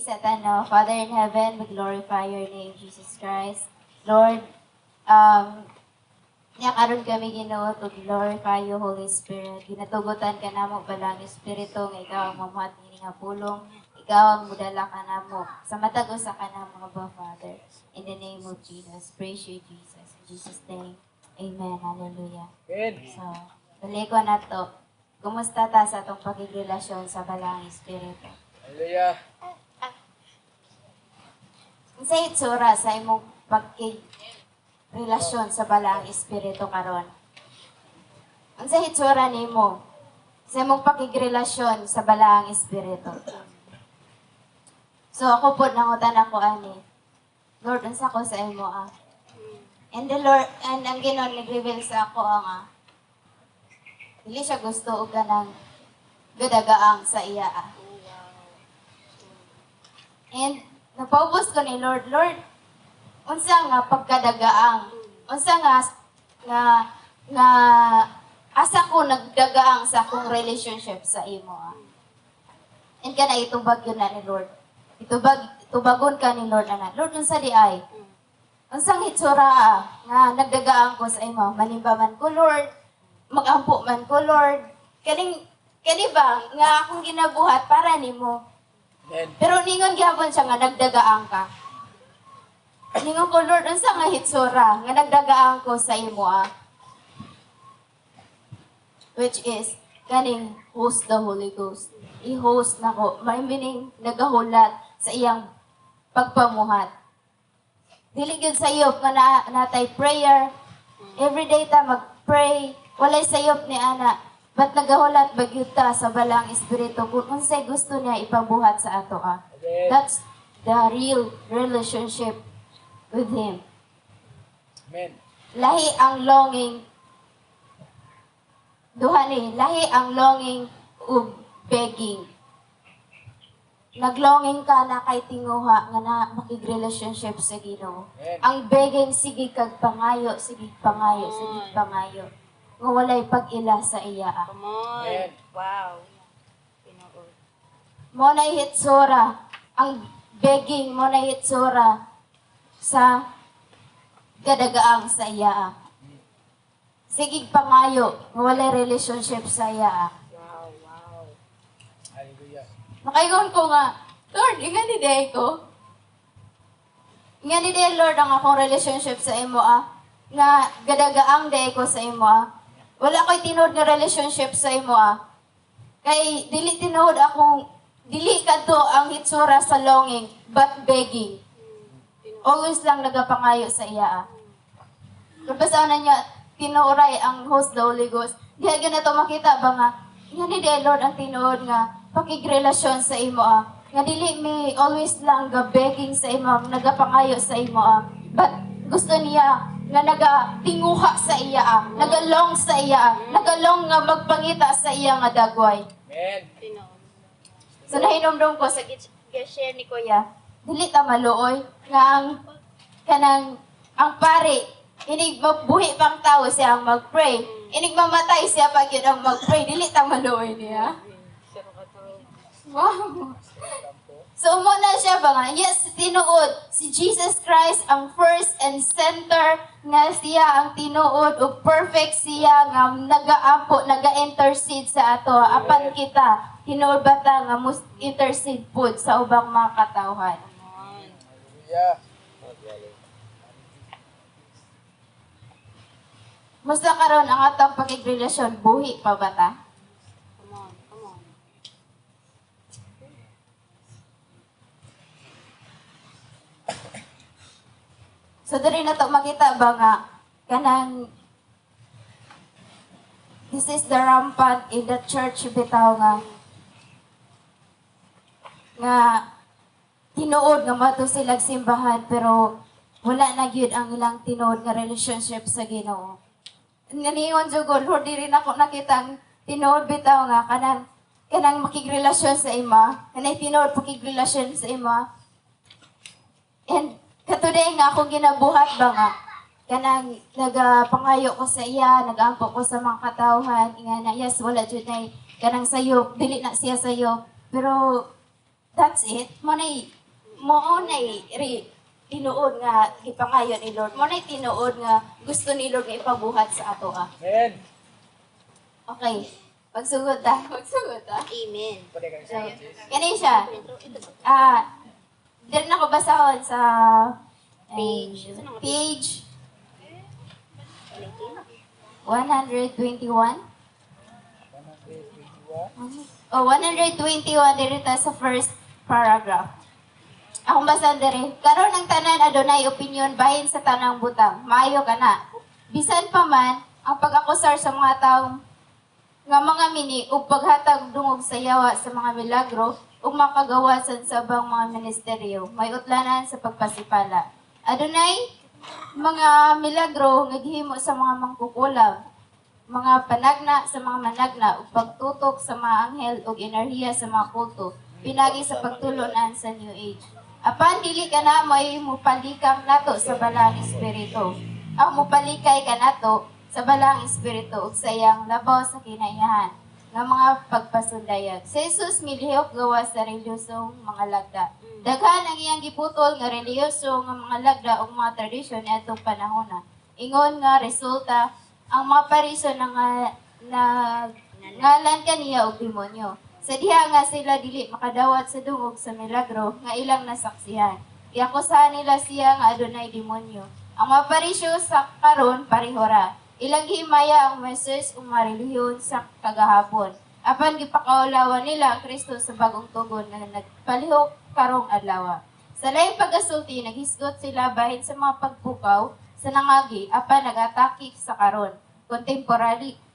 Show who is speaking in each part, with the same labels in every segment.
Speaker 1: sa Father in heaven, we glorify your name, Jesus Christ. Lord, niya karon kami Ginoo to glorify you, Holy Spirit. Ginatugutan ka namo balang Espiritu nga ikaw ang mamuhat ini nga pulong. Ikaw ang mudala ka namo sa matag usa ka namo Abba Father. In the name of Jesus, praise you Jesus. In Jesus name, amen. Hallelujah. So, baliko na to. Kumusta ta sa atong pagigrelasyon sa balang Espiritu?
Speaker 2: Hallelujah.
Speaker 1: Unsa itsura sa imong pagkig-relasyon sa balang Espiritu karon? Unsa itsura nimo sa imong pagkig-relasyon sa balang Espiritu? So ako po nangutan ako ani, Lord, unsa ko sa imo And the Lord, and ang Ginoo nag-reveal sa ako dili siya gusto og ganang gadagaang sa iya And napaubos ko ni Lord, unsa nga pagkadagaang, unsa nga asa ko nagdagaang sa akong relationship sa imo And kana itubag yun na ni Lord. Tubagon ka ni Lord ana. Lord, unsa di ay? Unsang hitsura nga nagdagaang ko sa imo? Manimba man ko, Lord. Magampo man ko, Lord. Kani ba nga akong ginabuhat para nimo? Pero ningon gyapon siya nga nagdagaang ka. Ningon ko, Lord, unsa nga hitsura nga nagdagaang ko sa imo Which is kaning host the Holy Ghost. I-host na ko. May meaning nagahulat sa iyang pagpamuhat. Dili gyud sayop nga natay prayer. Every day ta mag-pray. Walay sayop ni ana. But nagahulat bagyud ta sa balang Espiritu kung unsay gusto niya ipabuhat sa ato That's the real relationship with Him.
Speaker 2: Amen.
Speaker 1: Lahi ang longing. Lahi ang longing ug begging. Naglonging ka na kay tinguha nga na makig-relationship sa Ginoo. Ang begging sige kag pangayo, sige pangayo, sige pangayo. Nga walay pag-ila sa iya.
Speaker 3: Come on.
Speaker 2: Amen.
Speaker 3: Wow. Pinood.
Speaker 1: Mo na hitsura, ang begging mo na hitsura sa gadagaang sa iya. Sige pangayo, nga walay relationship sa iya.
Speaker 3: Wow, wow.
Speaker 2: Hallelujah.
Speaker 1: Nakaingon ko nga, Lord, nga ni day ko. Nga ni day, Lord, ang akong relationship sa imo Nga gadagaang day ko sa imo Wala ko'y tinuod nga relationship sa imo Kay dili tinuod dili kadto ang hitsura sa longing, but begging. Always lang nagapangayo sa iya Kung basta na niya, tinuoray ang host the Holy Ghost. Diya ganato makita ba nga ni day, Lord, ang tinuod nga pakigrelasyon sa imo Nga dili mi always lang ga-begging sa imo, nagapangayo sa imo But gusto niya nga nagatinguha sa iya nagalong sa iya, nagalong nga magpangita sa iya nga dagway.
Speaker 2: Amen.
Speaker 3: Pinood.
Speaker 1: So nahinomdom ko sa share ni Kuya, dili ta maluoy nga ang pare inig mabuhi pang tao siya ang mag-pray. Inig mamatay siya pag yun ang mag-pray. Dili ta maluoy niya. Wow. So, muna siya ba nga? Yes, tinuod. Si Jesus Christ ang first and center nga siya ang tinuod o perfect siya nga nagaampo, naga-intercede sa ato. Apan kita, tinuod ba ta nga must intercede po sa ubang mga katawhan.
Speaker 2: Hallelujah.
Speaker 1: Musta karon ang atong pakigrelasyon, buhi pa ba ta?
Speaker 3: Come on, come on.
Speaker 1: So, dali na to makita ba nga, kanang, this is the rampant in the church bitaw nga tinuod nga mato silang simbahan, pero wala na gyud ang ilang tinuod nga relationship sa Ginoo. Naningon jugod, Lord, diri na ko nakitang tinuod bitaw nga kanang makigrelasyon sa ima, kanay tinuod pakigrelasyon sa ima. And katuday nga akong ginabuhat ba nga, kanang nagapangayo ko sa iya, nagaampo ko sa mga katawhan, nga na yes, wala jud na kanang sayop, dili na siya sayop. Pero that's it. Manay mo nay tinuod nga gipangayo ni Lord. Mo nay tinuod nga gusto ni Lord nga ipabuhat sa ato ah.
Speaker 2: Amen.
Speaker 1: Okay. Pagsugod ta. Pagsugod ta.
Speaker 3: Amen.
Speaker 2: Pwede ka
Speaker 1: So,
Speaker 2: sa sis.
Speaker 1: kani siya. Dili na ko basahon sa
Speaker 3: Page.
Speaker 1: page 121.
Speaker 2: 121.
Speaker 1: Oh, 121 diri ta sa first paragraph. Akong basahan diri. Karon ang tanan adunay opinion bahin sa tanang butang. Maayo kana. Bisan pa man ang pag-akusar sa mga taong nga mga mini ug paghatag dungog sa yawa sa mga milagro ug makagawasan sa bang mga ministeryo. May utlanan sa pagpasipala. Adunay mga milagro nga gihimo sa mga mangkukulam, mga panagna sa mga managna ug pagtutok sa mga anghel ug enerhiya sa mga kulto pinagi sa pagtulunan sa New Age. Apan dili kana may mupalikang nato sa balang espiritu. Ang mupalikay kanato sa balang espiritu ug sa iyang labaw sa kinaiyahan nga mga pagpasundayag. Si Jesus milihok gawa sa reliyosong mga lagda. Daghan ang iyang giputol nga reliyoso nga mga lagda ug mga tradisyon atong panahona. Ingon nga resulta ang mga pariso na ngalan kaniya og demonyo. Sa diha nga sila dili makadawat sa dungog sa milagro nga ilang nasaksihan. Iakusahan nila siya nga adunay demonyo. Ang mga parisyo sa karon parihora. Ilang himaya ang meses ug mga relihiyon sa kagahapon. Apan gipakaulawan nila ang Kristo sa bagong tugon nga nagpalihok karong adlaw. Sa laing pagasulti naghisgot sila bahin sa mga pagpukaw sa nangagi apan nagatake sa karon.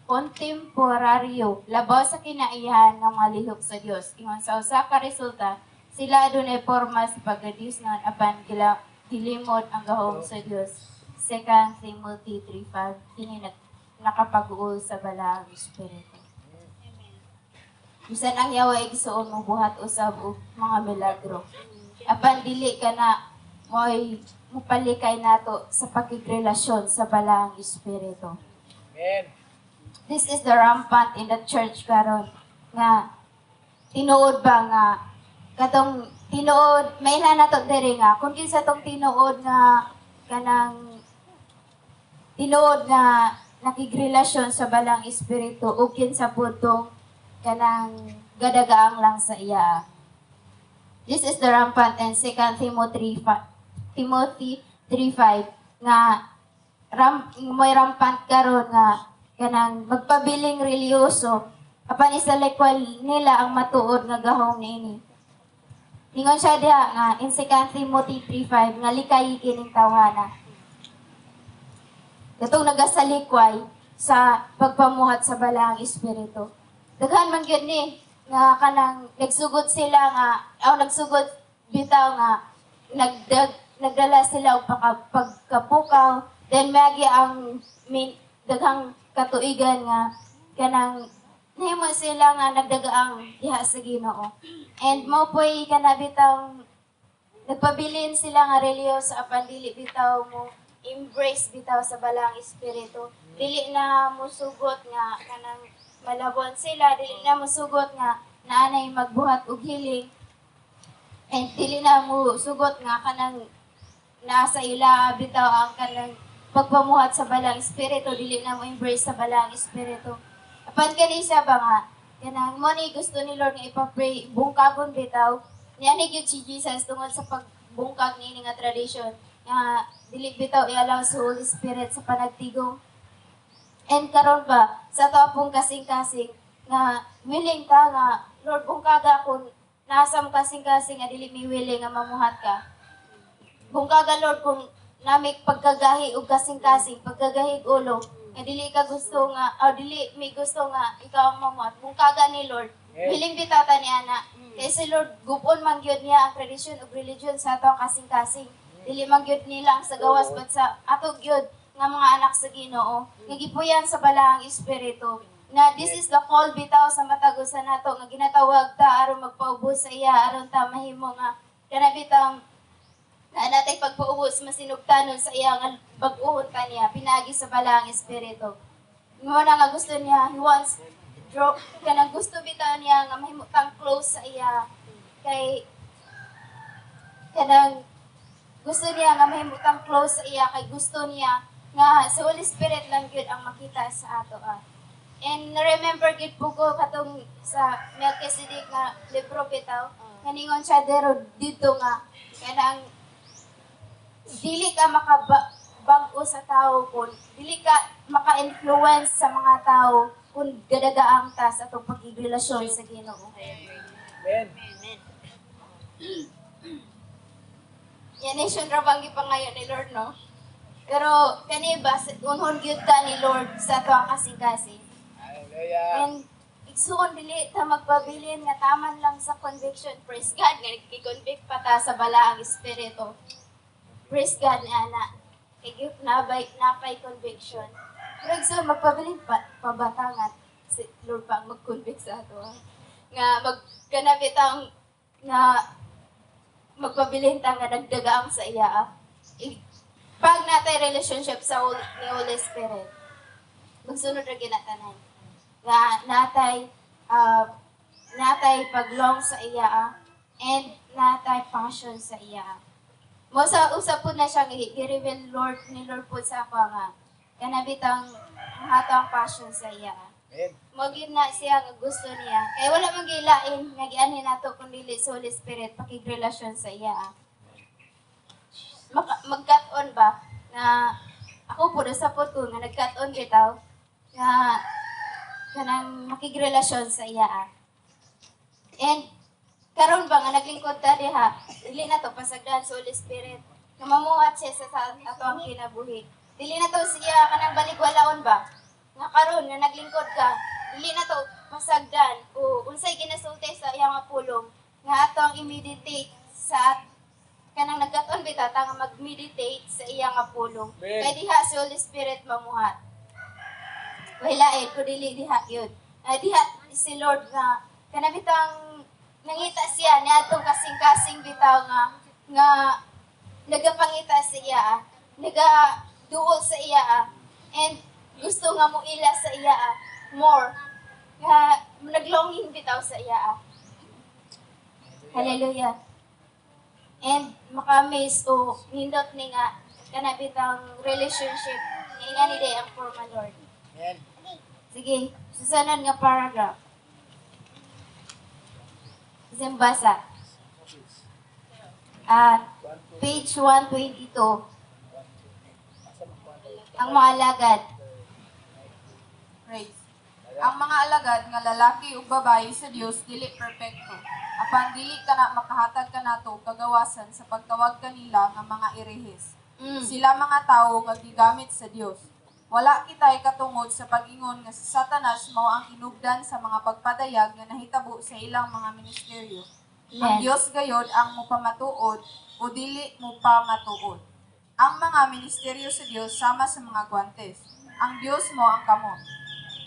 Speaker 1: Kontemporaryo labaw sa kinaiyahan ng mga lihok sa Dios. Ingon sa usa ka resulta, sila adunay porma sa pagreduce ngon apan gilimod ang gahom sa Dios. 2 Timothy 3:5 kini nakapag-uol sa balang espiritu. Bisan ang yawa igsuon mo buhat usab og mga milagro. Apan dili ka na mo'y mupalikay nato sa pakigrelasyon sa balang espiritu.
Speaker 2: Amen.
Speaker 1: This is the rampant in the church karon nga tinuod ba nga katong tinuod may na nato diri nga kung kinsa tong tinuod nga kanang tinuod nga nakigrelasyon sa balang espiritu ug kinsa pud tong kanang gadagaang lang sa iya. This is the rampant and 2 Timothy 3:5 nga may rampant karon nga kanang magpabiling reliyoso apan isalikwal nila ang matuod nga gahom niini. Ingon siya diha nga in 2 Timothy 3:5 nga likay kining tawhana. Katong nagasalikway sa pagpamuhat sa balang espiritu. Daghan man gyud ni nga kanang nagsugod sila nga nagsugod bitaw nga nagdala sila og pagkapukaw then magi ang daghang katuigan nga kanang nahimo sila nga nagdagaang diha sa Ginoo. And mo po'y kanabitaw nagpabilin sila nga reliyoso apan dili bitaw mo embrace bitaw sa balang espiritu. Dili na musugot nga kanang malabon sila, dili na musugot nga naanay magbuhat og healing. And dili na musugot nga kanang nasa ila bitaw ang kanang pagpamuhat sa balang espiritu, dili na mo embrace sa balang espiritu. Apan kani siya ba nga kanang mo ni gusto ni Lord nga ipapray bungkagon bitaw. Niya ni gyud si Jesus tungod sa pagbungkag niini nga tradition nga dili bitaw i-allow sa Holy Spirit sa panagtigom. And karon ba sa to pong kasing-kasing nga willing ta nga Lord bungkaga kun nasam kasing-kasing nga dili mi willing nga mamuhat ka. Bungkaga Lord kung nami pagkagahi og kasing-kasing pagkagahi ulo nga dili ka gusto nga dili mi gusto nga ikaw ang mamuhat. Bungkaga ni Lord. Willing bitaw ta ni ana. Kay si Lord gupon man gyud niya ang tradition ug religion sa atong kasing-kasing. Dili man gyud nila ang sagawas but sa ato gyud nga mga anak sa Ginoo nga gipuyan sa balaang espiritu na this is the call bitaw sa matagusan nato nga ginatawag ta aron magpaubos sa iya aron ta mahimo nga kanabitang na natay pagpaubos masinugtanon sa iya nga bag-uhon ta niya pinagi sa balaang espiritu. Mo na nga gusto niya he wants kanang gusto bitaw niya nga mahimo tang close sa iya kay kanang gusto niya nga mahimutang close sa iya kay gusto niya nga sa Holy Spirit lang gyud ang makita sa ato ah. And remember gid po ko katong sa Melchizedek nga libro bitaw nga ningon siya dero dito nga kanang dili ka makabag-o sa tao kun dili ka maka-influence sa mga tao kung gadagaang ta sa itong pagkirelasyon sa Ginoo.
Speaker 2: Amen.
Speaker 1: Yan nation ra bang gipangayo ni Lord no? Pero kani ba unhon gyud ta ni Lord sa tuang kasing-kasing.
Speaker 2: Hallelujah.
Speaker 1: And igsuon dili ta magpabilin nga taman lang sa conviction. Praise God nga nagki-convict pa ta sa balaang espiritu. Praise God ni ana. Kay napay conviction. Pero igsuon magpabilin pa pabatangan si Lord pa ang mag-convict sa ato. Nga magkanabit ang nga magpabilin ta nga nagdagaang sa iya. Pag natay relationship sa ni Holy Spirit, magsunod ra ginatanan. Nga natay paglong sa iya and natay passion sa iya. Mo sa usap po na siya gi-reveal ni Lord po sa ako nga kanabitang hatang passion sa iya.
Speaker 2: Amen.
Speaker 1: Mo gid na siya nga gusto niya. Kay wala man gilain nga gianhin nato kun dili sa Holy Spirit pakigrelasyon sa iya. Magkat-on ba na ako po sa puto nga nagkat-on bitaw nga kanang makigrelasyon sa iya. And karon ba nga naglingkod ta diha, dili na to pasagdan sa Holy Spirit. Nga mamuhat siya sa ato ang kinabuhi. Dili na to siya kanang baligwalaon ba? Nga karon nga naglingkod ka, dili na to pasagdan o unsay ginasulti sa iyang nga pulong nga atong i-meditate sa kanang nagkaton bitaw ta nga mag-meditate sa iyang nga pulong.
Speaker 2: Amen.
Speaker 1: Kay diha si Holy Spirit mamuhat. Walain ko dili diha yun. Diha si Lord nga kanabitang nangita siya ni atong kasing-kasing bitaw nga nagapangita sa iya, nagaduol sa iya and gusto nga mo ila sa iya more nga naglonging bitaw sa iya. Hallelujah. And maka-amaze o nindot ni nga kanabitang relationship nga ni day ang forma Lord.
Speaker 2: Amen.
Speaker 1: Sige, susunod nga paragraph. Simbasa. Page 122. Ang mga alagad.
Speaker 4: Praise. Ang mga alagad nga lalaki ug babayi sa Dios dili perpekto. Apan dili kana makahatag kanato og kagawasan sa pagtawag kanila nga mga irehis. Sila mga tawo nga gigamit sa Dios. Wala kitay katungod sa pag-ingon nga si Satanas mao ang inugdan sa mga pagpadayag nga nahitabo sa ilang mga ministeryo. Ang
Speaker 1: Amen.
Speaker 4: Dios gayod ang mupamatuod o dili mupamatuod. Ang mga ministeryo sa Dios sama sa mga guantes. Ang Dios mo ang kamot.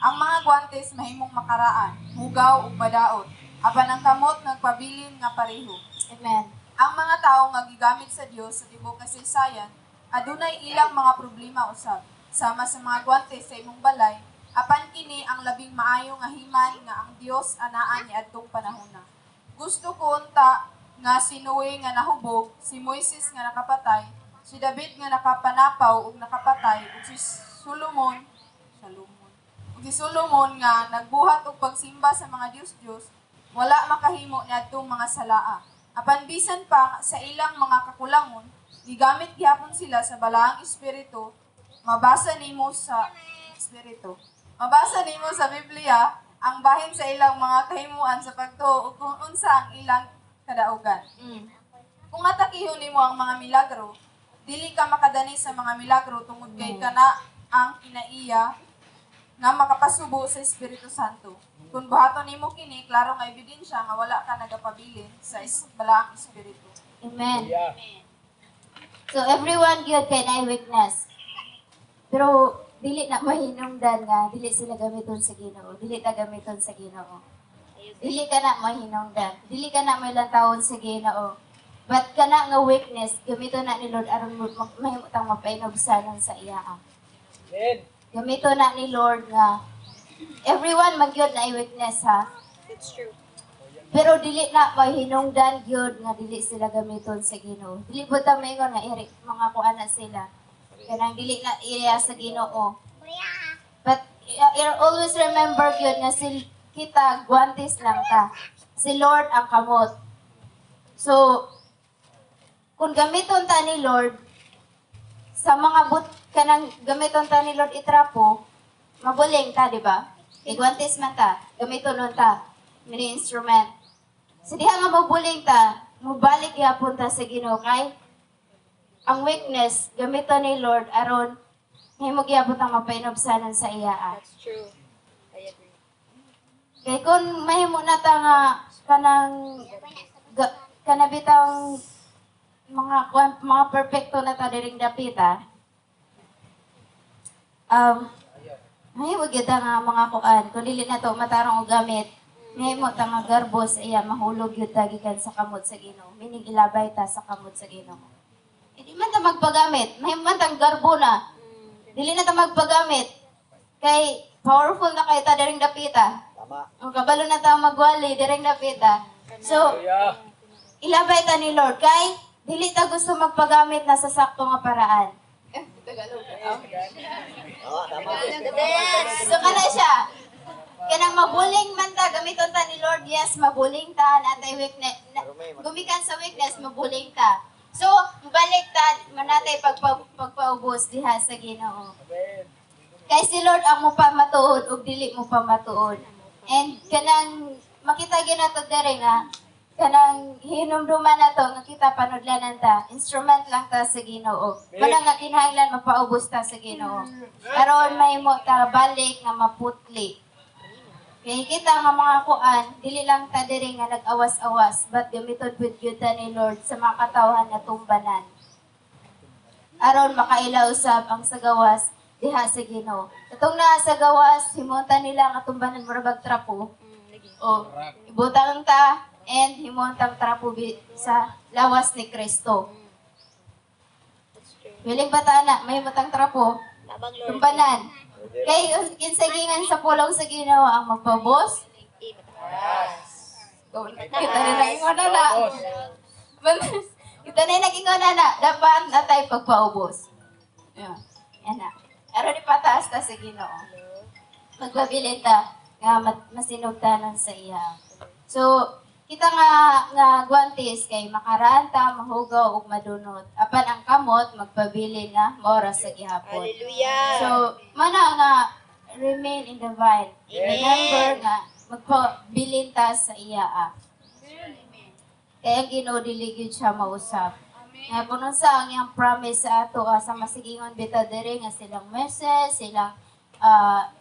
Speaker 4: Ang mga guantes mahimong makaraan, hugaw ug badaot. Apan ang kamot nagpabilin nga pareho.
Speaker 1: Amen.
Speaker 4: Ang mga tawo nga gigamit sa Dios sa tibuok kasaysayan adunay ilang mga problema usab sama sa mga guantes sa imong balay. Apan kini ang labing maayo nga himan nga ang Dios anaa ni adtong panahona. Gusto ko unta nga si Noe nga nahubog, si Moises nga nakapatay, si David nga nakapanapaw ug nakapatay, ug si Solomon si Solomon nga nagbuhat og pagsimba sa mga Diyos-Diyos, wala makahimo niadtong mga salaa. Apan bisan pa sa ilang mga kakulangon, gigamit gihapon sila sa balaang espiritu. Mabasa nimo sa Biblia ang bahin sa ilang mga kahimuan sa pagtuo ug kung unsa ang ilang kadaugan. Kung atakihon nimo ang mga milagro, dili ka makadani sa mga milagro tungod kay kana ang kinaiya nga makapasubo sa Espiritu Santo. Kung buhaton nimo kini, klaro nga ebidensya nga wala ka nagapabilin sa balaang espiritu.
Speaker 1: Amen.
Speaker 2: Hallelujah.
Speaker 1: So everyone gyud kay naay weakness. Pero dili na mahinungdan nga dili sila gamiton sa Ginoo. Dili ta gamiton sa Ginoo. Dili ka na mahinungdan. Dili ka na mailantawon sa Ginoo. But kana nga weakness gamiton na ni Lord aron mahimutang mapainobsanon sa iya.
Speaker 2: Amen.
Speaker 1: Gamito na ni Lord nga everyone magyud na weakness ha.
Speaker 3: It's true.
Speaker 1: Pero dili na may hinungdan gyud nga dili sila gamiton sa Ginoo. Dili po ta maingon nga iri mga kuan na sila. Kanang dili na iya sa Ginoo. But always remember gyud nga kita guantes lang ta. Si Lord ang kamot. So kung gamiton ta ni Lord sa mga kanang gamiton ta ni Lord itrapo, mabuling ta, di ba? Guantes man ta, gamiton nun ta, mini instrument. Sa diha nga mabuling ta, mubalik yapon ta sa Ginoo kay ang weakness gamiton ni Lord aron himo gyapon ta mapainobsanan sa iya.
Speaker 3: That's true. I agree.
Speaker 1: Kay kung mahimo na ta nga kanang kanabitang mga perfecto na ta diring dapita. Mahimo gyud ta nga mga kuan, kung dili na to matarong og gamit. Mahimo ta nga garbos iya mahulog gyud ta gikan sa kamot sa Ginoo. Meaning ilabay ta sa kamot sa Ginoo. Hindi man ta magpagamit, mahimo man tang garbo na. Dili na ta magpagamit. Kay powerful na kay ta diring dapita.
Speaker 2: Tama.
Speaker 1: Ang kabalo na ta magwali diring dapita. So,
Speaker 2: Hallelujah.
Speaker 1: ilabay ta ni Lord kay dili ta gusto magpagamit na sa sakto nga paraan. Tagalog. So kana siya. Kanang mabuling man ta gamiton ta ni Lord, yes, mabuling ta natay weakness. Gumikan sa weakness, mabuling ta. So, balik ta manatay pagpaubos diha sa Ginoo.
Speaker 2: Amen.
Speaker 1: Kay si Lord ang mo pa matuod ug dili mo pa matuod. And kanang makita gyud nato dere nga kanang hinumduman nato nga kita panudlanan ta, instrument lang ta sa Ginoo. Kana nga kinahanglan mapaubos ta sa Ginoo. Aron mahimo ta balik nga maputli. Kaya kita nga mga kuan, dili lang ta diri nga nag-awas-awas, but gamiton with gyud ta ni Lord sa mga katawhan nga tumbanan. Aron makailaw usab ang sagawas diha sa Ginoo. Katong naa sa gawas, himonta nila nga tumbanan murag trapo. O ibutang ta and himontang trapo sa lawas ni Kristo.
Speaker 3: That's true.
Speaker 1: Wiling bata na, may himotang trapo,
Speaker 3: Tabang Lord.
Speaker 1: tumbanan. Kay kinsagingan sa pulong sa Ginoo ang magpabos. Kita na nag-ingon na. Kita na nag-ingon na. Dapat natay pagpaubos. Yan na. Aron ipataas ta sa Ginoo. Magpabilin ta nga masinugtanan sa iya. So, kita nga guantes kay makaraan ta, mahugaw ug madunot. Apan ang kamot magpabilin nga moras sa gihapon.
Speaker 3: Hallelujah.
Speaker 1: So, mana nga remain in the vine. Remember nga magpabilin ta sa iya. Kaya ang Ginoo dili gyud siya mausap. Nga puno sa ang iyang promise sa ato sa masigingon bita diri nga silang Moses, silang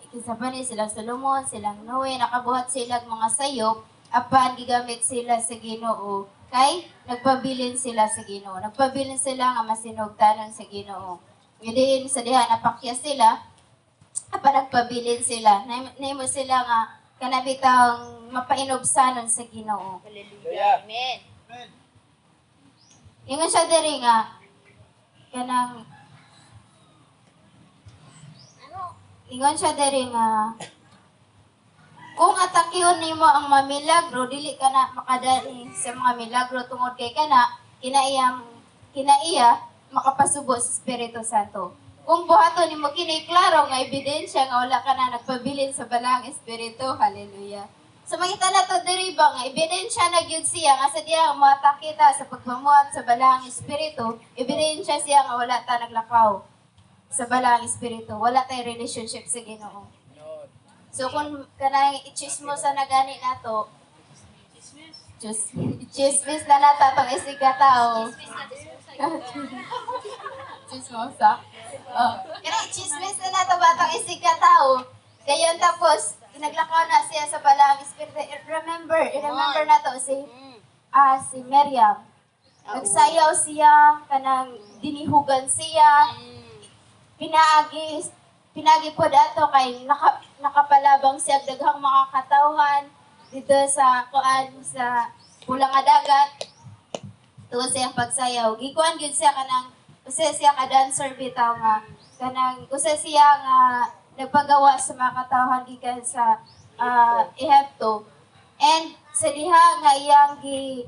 Speaker 1: Kisapani, silang Solomon, silang Noe, nakabuhat silang mga sayop, apan gigamit sila sa Ginoo. Kay nagpabilin sila sa Ginoo. Nagpabilin sila nga masinugtanon sa Ginoo. Ngidin sa diha napakya sila, apan nagpabilin sila. Nahimo sila nga kanabitang mapainobsanon sa Ginoo.
Speaker 3: Hallelujah. Amen.
Speaker 1: Ingon siya diri nga kanang ingon siya diri nga kung atakyon nimo ang mga milagro dili ka na makadani sa mga milagro tungod kay kana kinaiya makapasubo sa Espiritu Santo. Kung buhaton nimo kini klaro nga ebidensya nga wala ka na nagpabilin sa balang Espiritu. Hallelujah. So makita na to diri ba nga ebidensya na gyud siya nga sa diya moatake ta sa pagpamuhat sa balang Espiritu, ebidensya siya nga wala ta naglakaw sa balang Espiritu, wala tay relationship sa Ginoo. So kung kanang i-chismo sa nagani nato, chismis na nata tong isiga tao. Chismosa. Oh, kanang chismis na nato ba tong isiga tao? Kayon tapos naglakaw na siya sa balang Espiritu. Remember na to si Miriam. Nagsayaw siya, kanang dinihugan siya, pinagi po dato kay nakapalabang siya daghang mga katawhan dito sa pulang nga dagat. Tuwa siyang pagsayaw. Gikuan gyud siya kanang kasi siya ka dancer bitaw nga kanang kasi siya nga nagpagawa sa mga katawhan gikan sa Ehipto. And sa diha nga iyang gi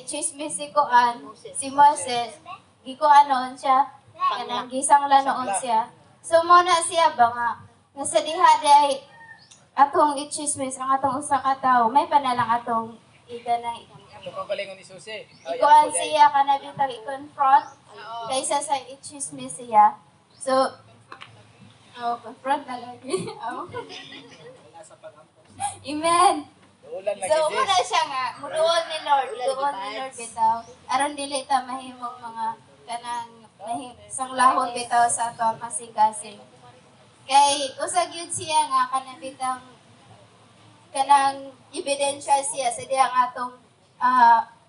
Speaker 1: chismis si Kuan, si Moses, gikuanon siya, kanang gisangla noon siya. So mo na siya ba nga sa diha day atong i-chismis ang atong usa ka tawo, may panalang atong iganay.
Speaker 2: Ito pang balingon ni Susi.
Speaker 1: Ikuan siya kana bitag i-confront kaysa sa i-chismis siya. So confront na lagi. Amen.
Speaker 2: Ulan lagi
Speaker 1: So,
Speaker 2: sis.
Speaker 1: muna siya nga, muduol ni Lord bitaw. Aron dili ta mahimong mga kanang sanglahon bitaw sa ato ang kasing-kasing. Kay usag yun siya nga kanang ebidensya siya sa diha nga atong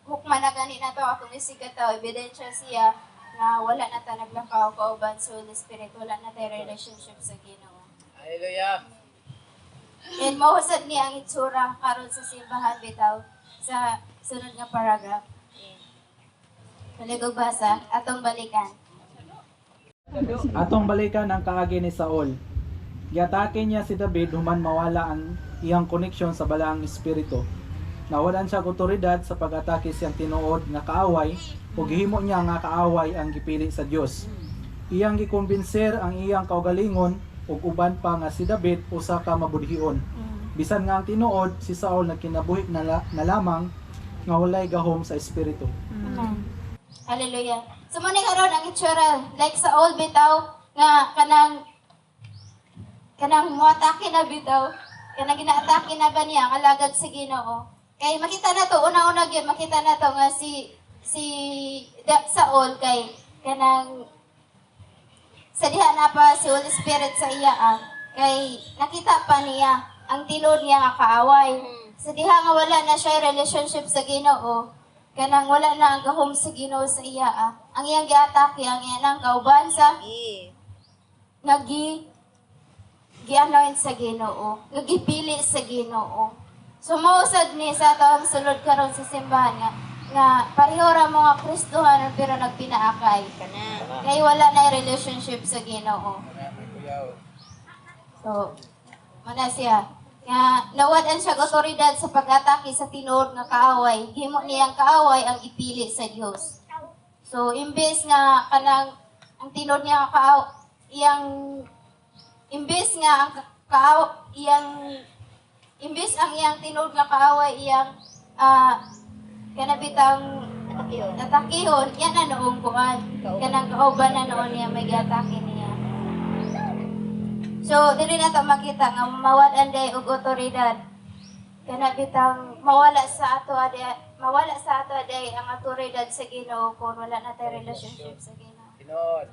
Speaker 1: hukman na gani na to atong isigataw, ebidensya siya na wala na ta naglakaw kauban sa Holy Spirit, wala na tayo relationship sa Ginoo.
Speaker 2: Hallelujah.
Speaker 1: And mahusad niya ang itsura karon sa simbahan bitaw sa sunod nga paragraph. Paligog basa, atong balikan.
Speaker 5: Atong balikan ang kaagi ni Saul. Giatake niya si David human mawala ang iyang koneksyon sa balaang espiritu. Nawalan siya otoridad sa pag-atake siyang tinuod nga kaaway ug gihimo niya nga kaaway ang gipili sa Dios. Iyang gikumbinser ang iyang kaugalingon ug uban pa nga si David usa ka mabudhion. Bisan nga ang tinuod si Saul nagkinabuhi na lamang nga walay gahom sa espiritu.
Speaker 1: Amen. Hallelujah. So mo ni karon ang itsura like sa old bitaw nga kanang moatake na bitaw, kanang ginaatake na ba niya ang alagad sa Ginoo. Kay makita na to una-una gyud makita na to nga si Saul kay kanang sa diha na pa si Holy Spirit sa iya kay nakita pa niya ang tinod niya nga kaaway. Sa diha nga wala na siya relationship sa Ginoo, kanang wala na ang gahom sa Ginoo sa iya ang iyang giatake ang iyang kauban sa gianoin sa Ginoo, gipili sa Ginoo. So mausad ni sa atong sulod karon sa simbahan nga pareho ra mga Kristohanon pero nagpinaakay
Speaker 3: Kana.
Speaker 1: kay wala na relationship sa Ginoo. So mana siya nga nawadan siya og otoridad sa pag-atake sa tinuod nga kaaway. Himo niyang kaaway ang ipili sa Dios. So imbes nga kanang ang tinuod niya nga imbes ang iyang tinuod nga kaaway iyang kanabitang natakihon, yan na noong kuan. Kanang kauban na noon niya may gatake niya. So, dili na ito makita nga mawalan day og otoridad. Kanabitang mawala sa ato aday ang otoridad sa Ginoo kung wala na tayo relationship sa Ginoo.
Speaker 2: Tinod.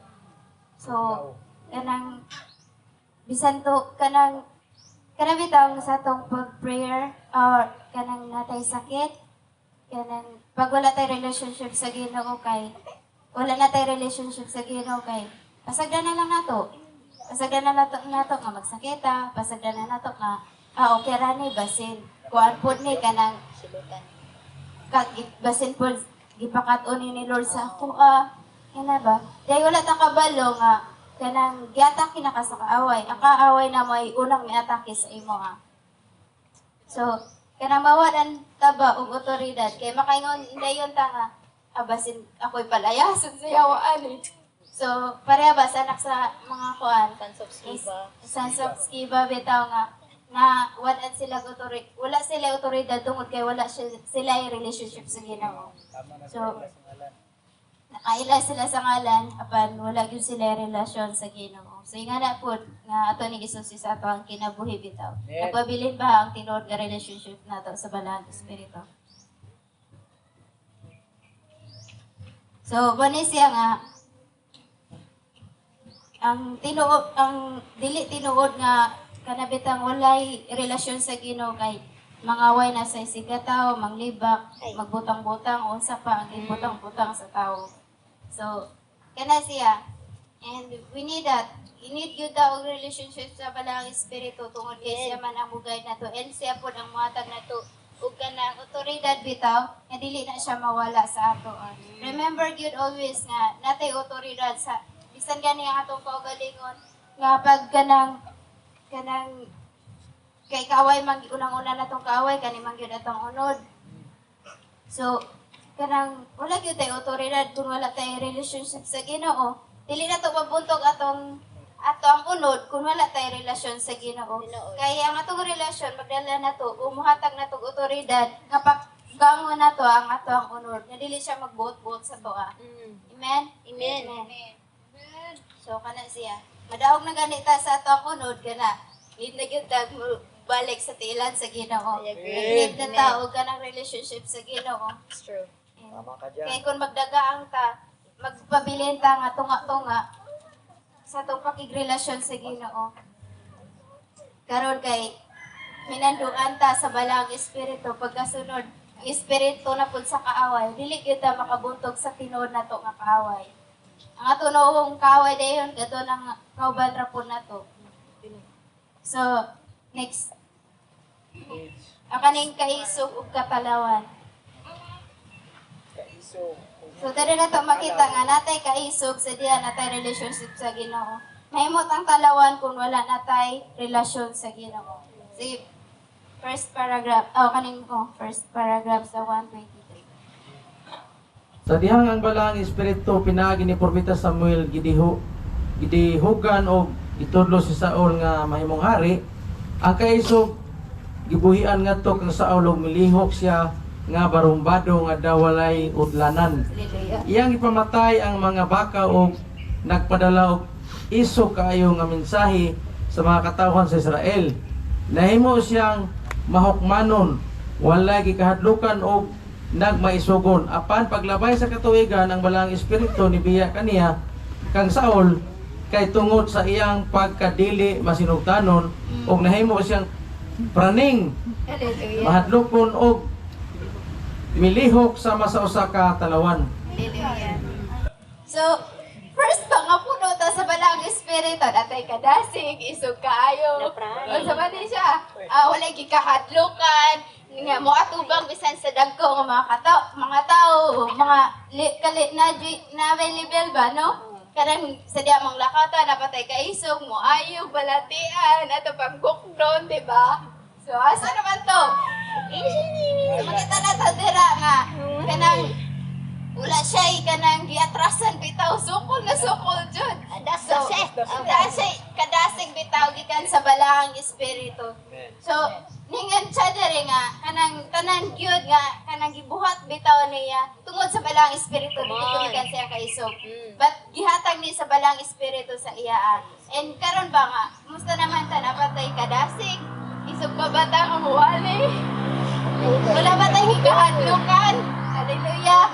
Speaker 1: So, kanang bisan to kanang bitaw sa atong pag-prayer or kanang natay sakit, kanang pag wala tayo relationship sa Ginoo kay wala na tayo relationship sa Ginoo kay pasagdan na lang nato. Pasagdan na nato nga magsakita, pasagdan na nato nga okay ra ni basin. Kuan pud ni kanang
Speaker 3: Silutan.
Speaker 1: basin pud gipakat-on ni Lord sa ako kana ba? Dahil wala ta kabalo nga kanang giatake na ka sa kaaway. Ang kaaway na may unang miatake sa imo So, kanang mawalan taba og otoridad kay makaingon dayon ta nga basin ako'y palayason sa yawaan So, pareha ba sa anak sa mga kuan?
Speaker 3: Sons of Sceva.
Speaker 1: Sons of Sceva bitaw nga na wadan sila wala sila otoridad tungod kay wala sila yung relationship sa Ginoo.
Speaker 2: Tama na
Speaker 1: So,
Speaker 2: sa ngalan.
Speaker 1: nakaila sila sa ngalan apan wala gyud sila relasyon sa Ginoo. So nga na pud nga ato ni Hesus sa ato ang kinabuhi bitaw.
Speaker 2: Amen.
Speaker 1: Nagpabilin ba ang tinuod nga relationship nato sa balaang espiritu? So bani siya nga ang dili tinuod nga kanabitang walay relasyon sa Ginoo kay mangaway na sa isigataw, manglibak, magbutang-butang, unsa pa ang ibutang-butang sa tao. So, kana siya. And we need that. We need yun daw ang relationship sa balang espiritu tungod kay siya man ang mugay na to. And siya po ang muhatag na to. Ug kanang otoridad bitaw, nga dili na siya mawala sa ato. Remember yun always nga natay otoridad sa bisan gani ang atong kaugalingon nga pag kanang kay kaaway man unang-una na tong kaaway kani man gyud atong unod. So kanang wala gyud tay otoridad kung wala tay relationship sa Ginoo. Dili na to mabuntog atong unod kung wala tay relasyon sa Ginoo. Kaya ang atong relasyon magdala na to umuhatag na tong otoridad nga paggangon na to ang atong unod. Nga dili siya magbuot-buot sa toa. Amen.
Speaker 3: Amen.
Speaker 1: So kana siya. Madaog na ganita sa atong unod kana. Need na gyud tag balik sa tiilan sa Ginoo.
Speaker 3: I agree.
Speaker 1: Need na tao kanang relationship sa Ginoo.
Speaker 3: It's true.
Speaker 2: Tama ka dyan.
Speaker 1: Kaya kung magdagaang ta, magpabilin ta nga tunga-tunga sa itong pakigrelasyon sa Ginoo. Karon kay minanduan ta sa balang espiritu pagkasunod ang espiritu na pud sa kaaway dili gyud ta makabuntog sa tinuod nato nga kaaway. Ang ato noong kaaway dayon kadto nang kauban ra pud nato. So next ang kaning kaisog ug katalawan.
Speaker 2: Kaiso.
Speaker 1: So, dali na ito makita nga natay kaisog sa diya natay relationship sa Ginoo. Mahimot ang talawan kung wala natay relasyon sa Ginoo. Sige, first paragraph sa 123.
Speaker 5: Sa dihang ang balang espiritu pinaagi ni Propeta Samuel gidihugan og itudlo si Saul nga mahimong hari, ang kaisog gibuhian ngadto kang Saul og milihok siya nga barumbado nga daw walay udlanan.
Speaker 1: Hallelujah.
Speaker 5: Iyang ipamatay ang mga baka o nagpadala og iso kaayo nga mensahe sa mga katawhan sa Israel. Nahimo siyang mahukmanon, walay gikahadlukan og nagmaisugon. Apan paglabay sa katuigan ang balang espiritu ni biya kaniya kang Saul kay tungod sa iyang pagkadili masinugtanon og nahimo siyang praning
Speaker 1: Hallelujah.
Speaker 5: mahadlokon og milihok sama sa usa ka talawan.
Speaker 1: Hallelujah. So, first pa nga puno ta sa balang espiritu natay kadasig, isog kaayo.
Speaker 3: Naprani.
Speaker 1: O sa man siya, walay gikahadlukan, nga mo atubang bisan sa dagko nga mga tao, mga kalit na available ba no? Kanang sa diya mang lakata napatay ka isog mo ayog balatian ato pang bukdon, di ba? So asa naman to? So makita na to dira nga kanang wala siya kanang giatrasan bitaw sukol na sukol jud. Kadasig bitaw gikan sa balang espiritu. So ningan siya diri nga kanang tanan gyud nga kanang gibuhat bitaw niya tungod sa balang espiritu dili ko gikan siya kaisog. But gihatag ni sa balang espiritu sa iya. And karon ba nga musta naman ta napatay kadasig? Isog pa ba ta ang wali? Wala ba tayong higahadlukan? Hallelujah!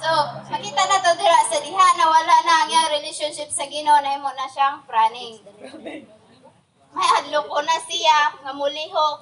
Speaker 1: So, makita na to dira sa diha na wala na ang iyang relationship sa Ginoo na imo na siyang praning. May hadlok ko na siya nga mulihok.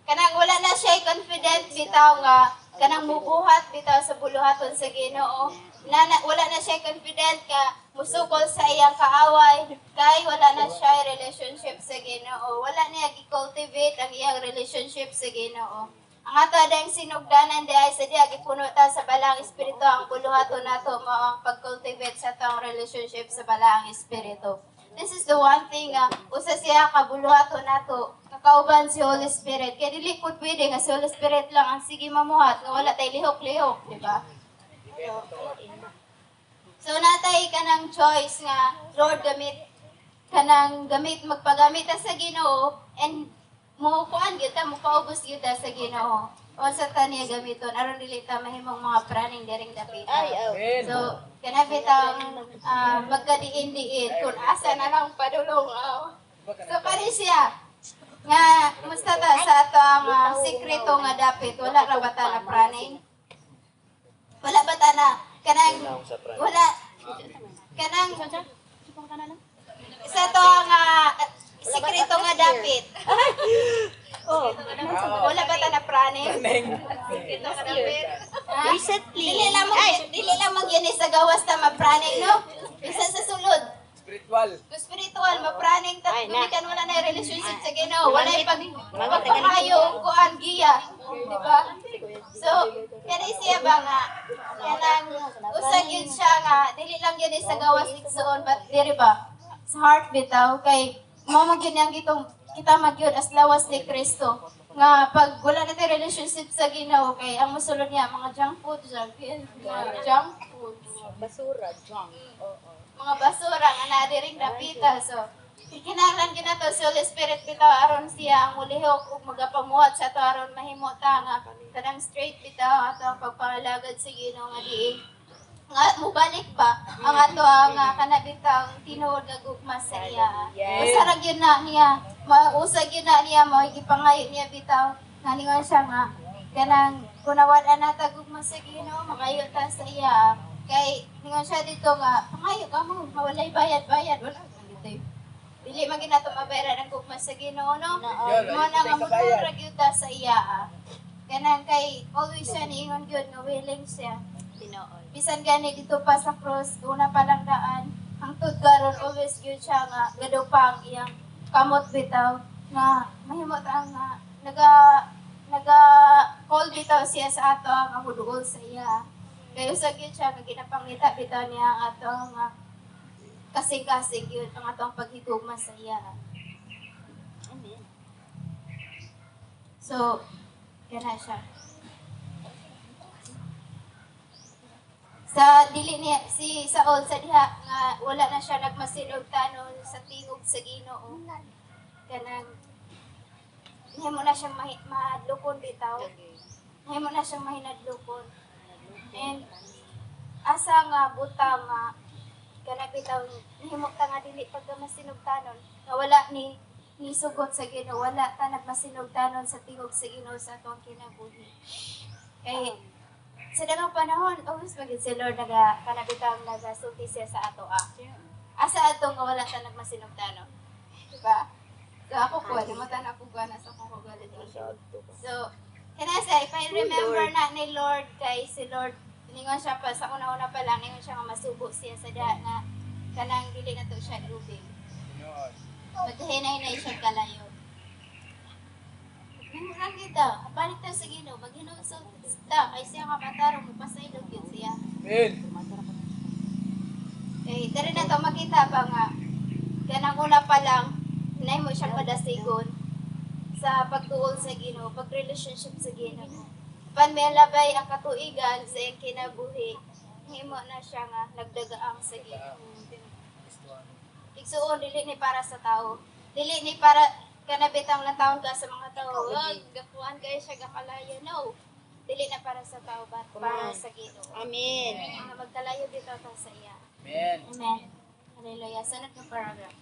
Speaker 1: Kanang wala na siya confident bitaw nga kanang mubuhat bitaw sa buluhaton sa Ginoo. Wala na siya confident ka musukol sa iyang kaaway kay wala na siya relationship sa Ginoo. Wala niya gi-cultivate ang iyang relationship sa Ginoo. Ang ato adang sinugdanan di ay sa diya gipuno ta sa balang espiritu ang buluhaton nato mao ang pag-cultivate sa tong relationship sa balang espiritu. This is the one thing usa siya ka buluhaton nato kakauban si Holy Spirit. Kaya dili pud pwede nga si Holy Spirit lang ang sige mamuhat nga wala tay lihok-lihok, di ba? So natay kanang choice nga Lord gamit magpagamit ta sa Ginoo and mo kuan gyud ta mo paubos gyud ta sa Ginoo. O sa taniya gamiton aron dili ta mahimong mga praning diring dapita.
Speaker 2: Amen.
Speaker 1: So kanabitang magkadiin-diin kung asa na lang padulong. So pare siya nga musta ta sa ato ang sikreto nga dapit wala ra ba ta na praning? Wala ba ta na kanang wala kanang sa to nga sikreto nga dapit. Wala ba ta na praning? Sikreto nga dapit.
Speaker 3: Recently.
Speaker 1: Dili lang yun sa gawas ta mapraning no. Bisa sa sulod.
Speaker 2: Spiritual.
Speaker 1: Spiritual mapraning ta gumikan wala na relationship sa Ginoo. Wala
Speaker 3: Mga
Speaker 1: pagpahayo kuan giya, di ba? So, kani siya ba nga kanang usag yun siya nga dili lang yun sa gawas igsoon but diri ba sa heart bitaw kay mao man gyud ang gitong kita magyud as lawas ni Kristo. Nga pag wala na tayo relationship sa Ginoo kay ang musulod niya mga junk food, mga junk food.
Speaker 3: Basura, junk. Oo.
Speaker 1: Mga basura nga nadiring napita. So, kinahanglan ginato si Holy Spirit bitaw aron siya ang mulihok ug magapamuhat sa ato aron mahimo ta nga kanang straight bitaw ato ang pagpangalagad sa Ginoo nga diin nga mubalik ba ang ato nga kanabitaw tinuod nga gugma sa iya.
Speaker 3: Yes.
Speaker 1: Usarag yun na niya, mausag yun na niya, magipangayo niya bitaw nga ningon siya nga kanang kunawadan nata gugma sa Ginoo makayo ta sa iya. Kay ningon siya dito nga pangayo ka mo mawalay bayad-bayad wala man dito. Dili man ginato mabayaran ang gugma sa Ginoo no. Mo na nga magmurag yun ta sa iya. Kanang kay always siya niingon gyud nga willing siya.
Speaker 3: Tinood.
Speaker 1: Bisan gani dito pa sa cross, una pa lang daan, hangtod karon always gyud siya nga gadupang iyang kamot bitaw nga mahimot ang naga call bitaw siya sa ato nga muduol sa iya. Kaya usag gyud siya nga ginapangita bitaw niya ang ato nga kasing-kasing yun ang atong paghigugma sa iya.
Speaker 3: Amen.
Speaker 1: So, kana siya. Sa dili niya si Saul sa diha nga wala na siya nagmasinog tanon sa tingog sa Ginoo. Kanang himo na siyang madlukon bitaw. Himo na siyang mahinadlukon. And asa nga buta nga kanang bitaw himo ta nga dili pagka masinog tanon nga wala ni sugot sa Ginoo, wala ta nagmasinog tanon sa tingog sa Ginoo sa atong kinabuhi. Kay sa daghang panahon, always maging si Lord kanabitang nagasulti siya sa ato. Asa ato nga wala ta nagmasinog tanon. Diba? So ako po, namutan ako na sa kong kagalitin. So, kinasa, if I remember na ni Lord, kay si Lord, ningon siya pa, sa una-una pa lang, ningon siya nga masubo siya sa da na kanang dili na to siya lubing. Magkahinay-hinay siya kalayo. Murang kita, balik ta sa Ginoo, maghinong sa ta, kay siya nga matarong, magpasailog yun siya.
Speaker 2: Amen.
Speaker 1: Eh, dari na to makita ba nga, kanang una pa lang, hinay mo siyang madasigon sa pagtuol sa Ginoo, pag-relationship sa Ginoo. Pan may labay ang katuigan sa iyang kinabuhi, himo na siya nga nagdagaang sa Ginoo. Igsuon, dili ni para sa tao. Dili ni para kanabitang lang taon ka sa mga tao. Wag, gapuan kayo siya gakalayo. No. Dili na para sa tao, but para sa Ginoo.
Speaker 3: Amen.
Speaker 1: Nga magkalayo dito ta sa iya.
Speaker 2: Amen.
Speaker 1: Amen. Hallelujah. Sunod ng paragraph.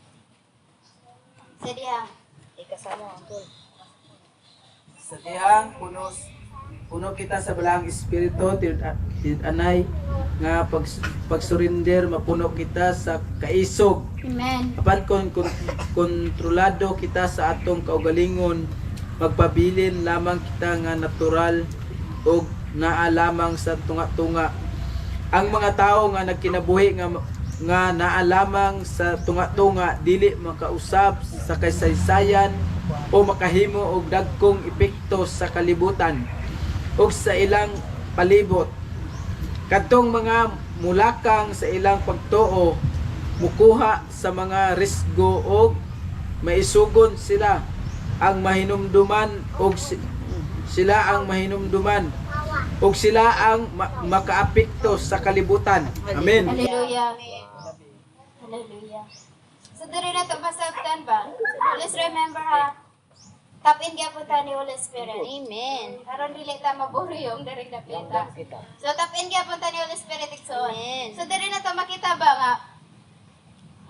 Speaker 1: Sa diha.
Speaker 3: Ikasama, Uncle.
Speaker 5: Sa dihang puno kita sa balang espiritu anay nga pag-surrender mapuno kita sa kaisog.
Speaker 1: Amen.
Speaker 5: Apan kontrolado kita sa atong kaugalingon, magpabilin lamang kita nga natural o naa lamang sa tunga-tunga. Ang mga tao nga nagkinabuhi nga naa lamang sa tunga-tunga dili makausab sa kasaysayan o makahimo og dagkong epekto sa kalibutan ug sa ilang palibot. Kadtong mga mulakang sa ilang pagtuo mukuha sa mga risgo og maisugon sila ang mahinumduman og sila ang makaapekto sa kalibutan. Amen.
Speaker 1: Hallelujah. Hallelujah. So, diri na ito pasabtan ba? Let's remember ha, tap in gyapon ta ni Holy Spirit.
Speaker 3: Amen.
Speaker 1: Karon dili ta maburi yung diri dapita. So, tap in gyapon ta ni Holy Spirit igsoon.
Speaker 3: Amen.
Speaker 1: So, diri na ito makita ba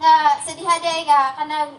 Speaker 1: nga sa dihaday nga kanang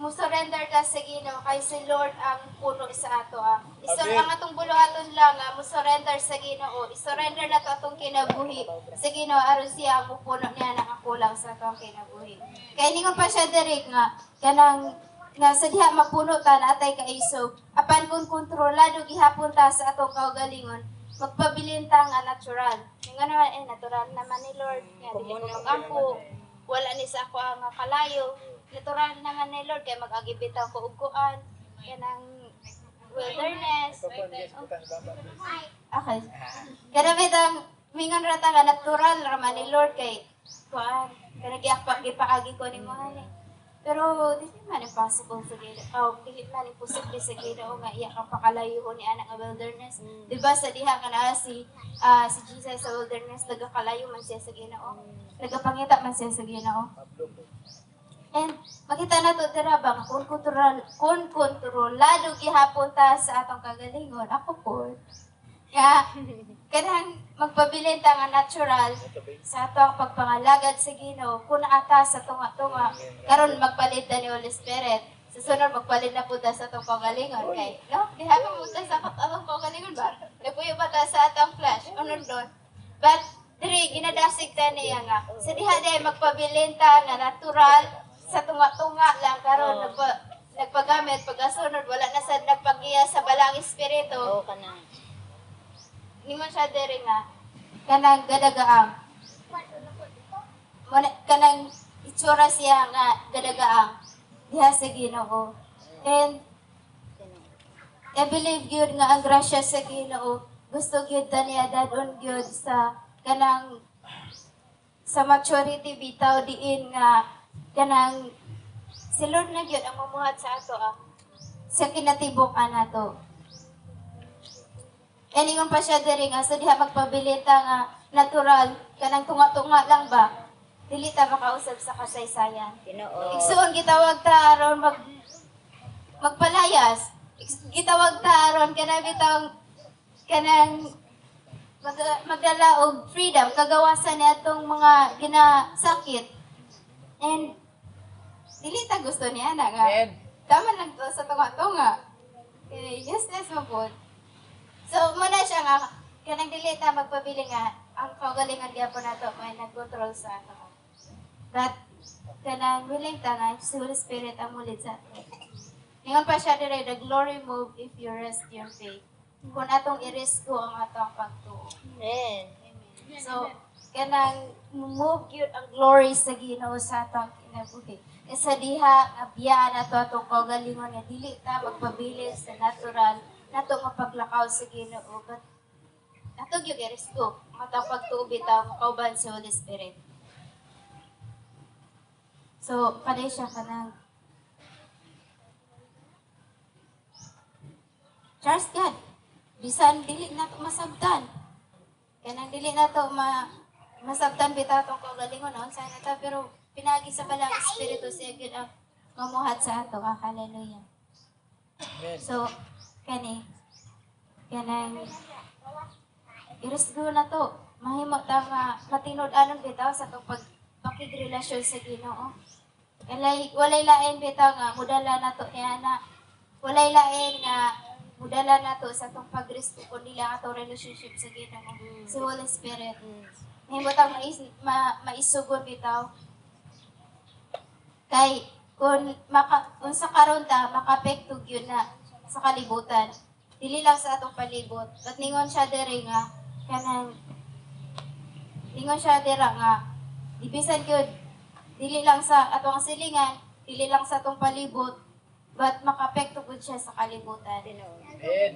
Speaker 1: musurrender ka sa Ginoo kay si Lord ang puno sa ato. Ang atong buluhaton lang musurrender sa Ginoo. Isurrender na to atong kinabuhi sa Ginoo aron siya ang mupuno niya nakakulang sa atong kinabuhi. Kay ningon pa siya diri nga kanang nga sa diha mapuno ta natay kaisog. Apan kung kontrolado gihapon ta sa atong kaugalingon, magpabilin ta nga natural. Nga naman natural naman ni Lord. Nga dili ko magampo. Wala ni sa ako nga kalayo. Natural naman ni Lord kay mag-agibitaw ko uguan kanang wilderness. Okay. Kada bitang mingon ra ta nga natural raman ni Lord kay kuan kana gipaagi ko ni mo ani. Pero dili man impossible sa Ginoo. Dili man imposible sa Ginoo nga iya kang pakalayuhon ni ana nga wilderness. Di ba sa diha kana si Jesus sa wilderness nagakalayo man siya sa Ginoo. Nagapangita man siya sa Ginoo. And makita na to dira ba nga kung kontrolado gihapon ta sa atong kagalingon. Ako po. Nga kanang magpabilin ta nga natural sa atong pagpangalagad sa Ginoo kun ata sa tunga-tunga karon magpalit na ni Holy Spirit. Susunod magpalit na po ta sa atong kagalingon kay no gihapon mo ta sa atong kagalingon ba. Napuyo ba ta sa atong flesh unon doon. But diri ginadasig ta niya nga sa diha day magpabilin ta nga natural sa tunga-tunga lang karon nagpagamit pagasunod wala na sad nagpagiya sa balang espiritu.
Speaker 3: Oo ka na.
Speaker 1: Ningon siya diri nga kanang gadagaang kanang itsura siya nga gadagaang diha sa Ginoo. And I believe gyud nga ang grasya sa Ginoo gusto gyud ta niya dadon gyud sa kanang sa maturity bitaw diin nga kanang si Lord na gyud ang mamuhat sa ato sa kinatibuk-an nato. E ningon pa siya diri nga sa diha magpabilita nga natural kanang tunga-tunga lang ba dili ta makausab sa kasaysayan.
Speaker 3: Ginoo.
Speaker 1: Igsuon gitawag ta aron magpalayas. Gitawag ta aron kanang bitaw kanang magdala og freedom kagawasan ni atong mga ginasakit. And dili ta gusto niya na nga. Tama lang to sa tunga-tunga. Yes mo po. So, muna siya nga, kanang dili ta magpabili nga, ang kaugalingan gyapon nato may nag-control sa ato. But, kanang willing ta nga, si Holy Spirit ang mulit sa ato. Ningon pa siya dire, the glory move if you rest your faith. Kung atong i-risk ko ang atong pagtuo.
Speaker 3: Amen.
Speaker 1: So, kanang move yun ang glory sa Ginoo sa atong kinabuhi. Sa diha, nga biyaan nato atong kaugalingon nga dili ta magpabili sa natural nato nga paglakaw sa Ginoo. But nato gyud i-risko matang pagtuo bitaw makauban sa Holy Spirit. So, panay siya kanang trust God. Bisan dili nato masabtan. Kanang dili nato masabtan bitaw tong kaugalingon unsa na ta pero pinagi sa balang espiritu siya gyud ang mamuhat sa ato. Hallelujah. So, kanang iresgo na to. Mahimo ta nga matinud-anon bitaw sa itong pakigrelasyon sa Ginoo. Walay lain bitaw nga mudala na to niya na walay lain nga mudala na to sa itong pagresgo kundi lang atong relationship sa Ginoo. Si Holy Spirit. Mahimo ta maisugon bitaw. Kay kung sa karon ta makapekto gyud na sa kalibutan dili lang sa atong palibot but ningon siya diri nga kanang ningon siya dira nga ibisan gyud dili lang sa atong silingan dili lang sa atong palibot but makapekto gud siya sa kalibutan.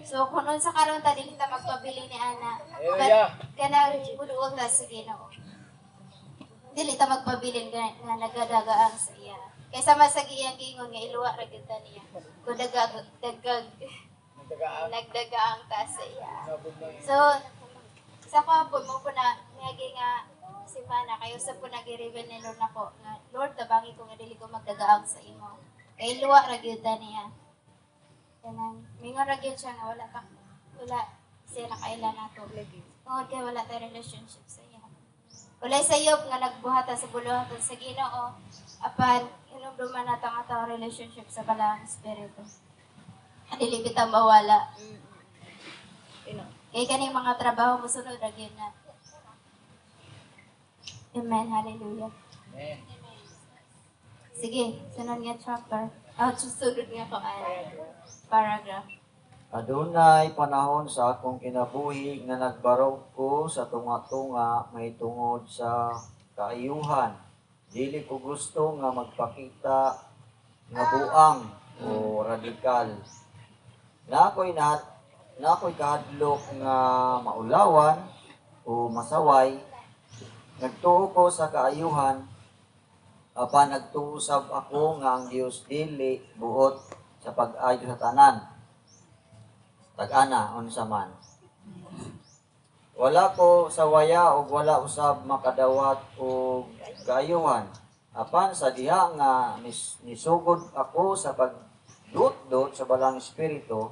Speaker 1: So kung sa karon ta dili ta magpabili ni ana but kanang buduol ta sa Ginoo dili ta magpabilin nga nagadagaan sa iya. Kaysa masag iyang gingon nga iluwa ra gyud ta niya. Kung nagdagaang ta sa iya. So sa kahapon mo po na nagi nga simana kayo sa po nag-reveal ni Lord nako nga Lord tabangi ko nga dili ko magdagaang sa imo. Kay iluwa ra gyud ta niya. Kanang mingon ra gyud siya nga wala siya nakailan nato. Tungod kay wala ta relationship sa iya. Walay sayop nga nagbuhatan sa buluhaton sa Ginoo apan hinumduman nato ang atong relationship sa balang espiritu. Dili bitaw mawala. Kay kaning mga trabaho mosunod ra gyud na. Amen. Hallelujah.
Speaker 2: Amen.
Speaker 1: Sige, sunod nga chapter. Susunod nga ko paragraph.
Speaker 6: Adunay panahon sa akong kinabuhi nga nagbarog ko sa tunga-tunga may tungod sa kaayuhan. Dili ko gusto nga magpakita nga buang o radikal. Nakoy kahadlok nga maulawan o masaway. Nagtuo ko sa kaayuhan apan nagtuusab ako nga ang Dios dili buot sa pag-ayo sa tanan. Tag-ana unsa man. Wala ko sa waya o wala usab makadawat o kaayuhan. Apan sa diha nga nisugod ako sa pagdut-dut sa balang espiritu,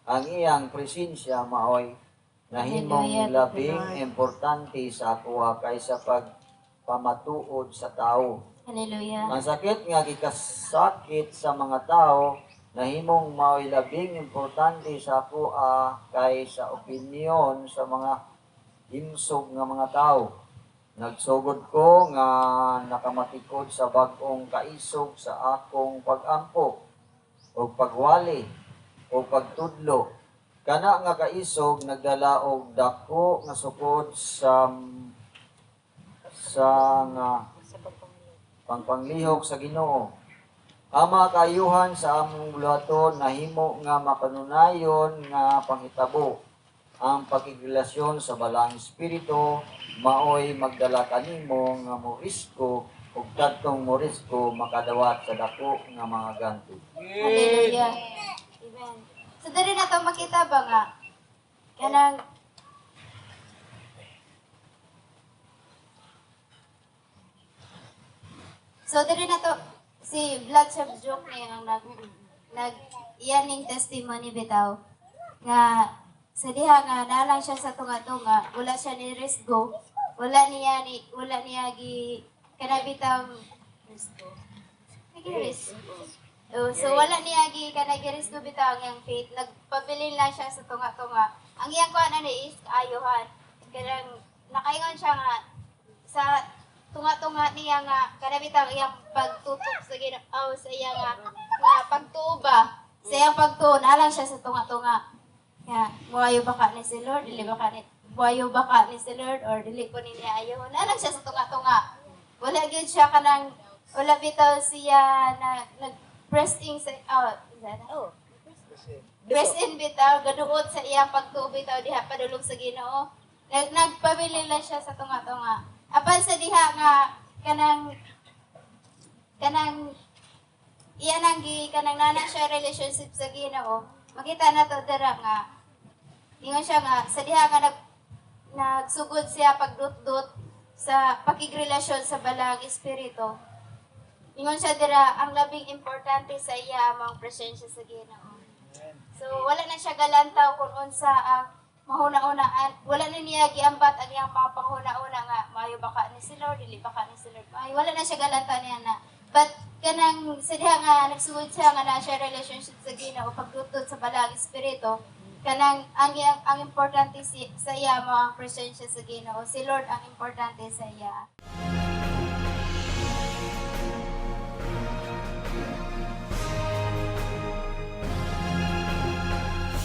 Speaker 6: ang iyang presensya maoy nahimong labing importante sa akuha kaysa pagpamatuod sa tao.
Speaker 1: Hallelujah.
Speaker 6: Ang sakit nga gikasakit sa mga tao nahimong maoy labing importante sa akuha kaysa opinyon sa mga himsog nga mga tao. Nagsugod ko nga nakamatikod sa bag-ong kaisog sa akong pag-ampo o pagwali o pagtudlo. Kana nga kaisog nagdala og dako nga sukod sa nga pangpanglihok sa Ginoo. Ang mga kaayuhan sa among bulaton nahimo nga makanunayon nga panghitabo. Ang pakigrelasyon sa balang espiritu maoy magdala kanimo nga morisko ug kadtong morisko makadawat sa dako nga mga ganti.
Speaker 1: Hallelujah. Amen. So, dali na ito makita ba nga? Kanang So, dali na to, si Vlad Joke na yung iyaning testimony bitaw, nga sa diha nga nalang siya sa tunga-tunga, wala siya ni Risgo, wala niya kanabitaw Risgo. So wala niya kanagirisgo bitaw ang faith, nagpabilin lang siya sa tunga-tunga. Ang iyang kuha na ni is ayuhan. Kanang nakaingon siya nga sa tunga-tunga niya nga kanabitaw iyang pagtutok sa Ginoo sa iya nga pagtuba. Sa iyang pagtuon alang siya sa tunga-tunga. Ya, buhayo baka ni si Lord, buhayo baka ni si Lord or dili ko ni niya ayuhon. Alang siya sa tunga-tunga. Wala gyud siya kanang wala bitaw siya na pressing sa press in bitaw gaduot sa iyang pagtuo bitaw diha padulong sa Ginoo. Nagpabili lang siya sa tunga-tunga. Apan sa diha nga kanang iya nang nana siya relationship sa Ginoo. Makita na to dira nga ingon siya nga sa diha nga nagsugod siya pagdut-dut sa pakigrelasyon sa balang espiritu. Ingon siya dira ang labing importante sa iya amang presensya sa Ginoo. So wala na siya galantaw kung unsa ang mahuna-unaan. Wala na niya giambat ang iyang mga panghuna-una nga maayo baka ni si Lord, dili baka ni si Lord. Ay wala na siya galantaw niya na. But kanang sa diha nga nagsugod siya nga na siya relationship sa Ginoo pagtutod sa balang espiritu. Kanang ang importante sa iya mga presensya sa Ginoo. Si Lord ang importante sa iya.